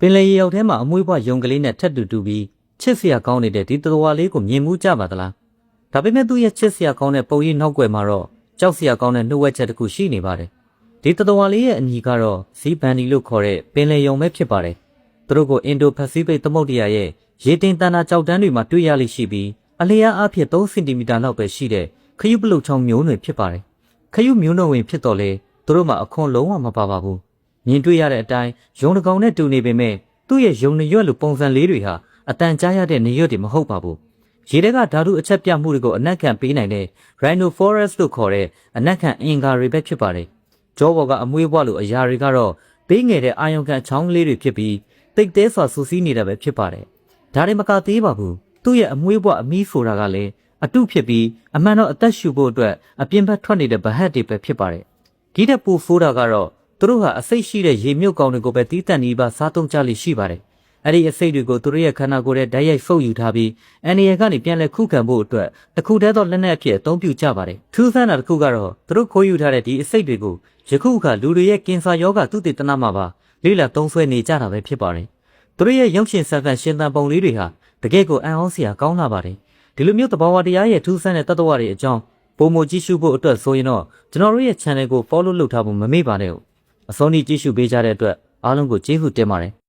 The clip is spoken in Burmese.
င်လယ်ရေရောက်ထဲမှာအမွှေးပွားယုံကလေးနဲ့ထက်တူပြီးချစ်စရာကောင်းနေတဲ့ဒီတော်ဝါလေးကိုမြင်မှုကြပါသလားဒါပေမဲ့သူ့ရဲ့ချစ်စရာကောင်းတဲ့ပုံရိပ်နောက်ွယ်မှာတော့ကြောက်စရာကောင်းတဲ့နှုတ်ဝက်ချက်တစ်ခုရှိနေပါတယ်ဒီတော်ဝါလေးရဲ့အမည်ကတော့ဇီဘန်ဒီလို့ခေါ်တဲ့ပင်လယ်ယုံပဲဖြစ်ပါတယ်သူတို့ကိုအင်ဒိုပစိဖိတ်သမုဒ္ဒရာရဲ့ရေတင်တန်တာကြောက်တန်းတွေမှာတွေ့ရလိမ့်ရှိပြီးအလျားအားဖြင့်3စင်တီမီတာလောက်ပဲရှိတဲ့ခရုပလုတ်ချောင်းမျိုးနွယ်ဖြစ်ပါတယ်ခရုမျိုးနွယ်ဝင်ဖြစ်တော့လေသူတို့မှာအခွန်လုံးဝမပါပါဘူးမြင်တွေ့ရတဲ့အတိုင်းယုံတကောင်နဲ့တူနေပေမဲ့သူ့ရဲ့ယုံရွက်လိုပုံစံလေးတွေဟာအတန်ကြားရတဲ့နေရွက်တွေမဟုတ်ပါဘူးရေထဲကဓာတုအချက်ပြမှုတွေကိုအနက်ခံပေးနိုင်တဲ့ Rhinophorus လို့ခေါ်တဲ့အနက်ခံအင်္ဂါတွေပဲဖြစ်ပါတယ်ကြောပေါ်ကအမွှေးပွားလိုအရာတွေကတော့ပေးငယ်တဲ့အာယုံခံချောင်းလေးတွေဖြစ်ပြီးတိတ်တဲစွာဆူဆီးနေတာပဲဖြစ်ပါတယ်ဒါတွေမကသေးပါဘူးသူ့ရဲ့အမွှေးပွားအမီးဆိုတာကလည်းအတုဖြစ်ပြီးအမှန်တော့အသက်ရှူဖို့အတွက်အပြင်ဘက်ထွက်နေတဲ့ဗဟက်တွေပဲဖြစ်ပါတယ်ဒီတဲ့ပူဖိုးတာကတော့သူတို့ဟာအစိတ်ရှိတဲ့ရေမြုပ်ကောင်တွေကိုပဲတီးတန့်နီးပါစားသုံးကြလိမ့်ရှိပါတယ်အဲ့ဒီအစိတ်တွေကိုသူတို့ရဲ့ခန္ဓာကိုယ်ရဲ့ဓာတ်ရိုက်ဖုတ်ယူထားပြီးအန်နီယယ်ကနေပြန်လဲခုခံဖို့အတွက်တခုတည်းသောလက်နက်အဖြစ်အသုံးပြုကြပါတယ်ထူးဆန်းတာတစ်ခုကတော့သူတို့ခိုးယူထားတဲ့ဒီအစိတ်တွေကိုယခုအခါလူတွေရဲ့ကင်ဆာရောဂါသုတေသနမှာပါလေ့လာသုံးစွဲနေကြတာပဲဖြစ်ပါတယ်သူတို့ရဲ့ရုပ်ရှင်ဆန်ဖန်ရှင်သန်ပုံလေးတွေဟာတကယ့်ကိုအံ့ဩစရာကောင်းလာပါတယ်ဒီလိုမျိုးသဘာဝတရားရဲ့ထူးဆန်းတဲ့တတ္တဝါတွေအကြောင်းပုံမကြည့်ရှုဖို့အတွက်ဆိုရင်တော့ကျွန်တော်တို့ရဲ့ channel ကို follow လုပ်ထားဖို့မမေ့ပါနဲ့အစောနေ့ကြည့်ရှုပေးကြတဲ့အတွက်အားလုံးကိုကျေးဇူးတင်ပါတယ်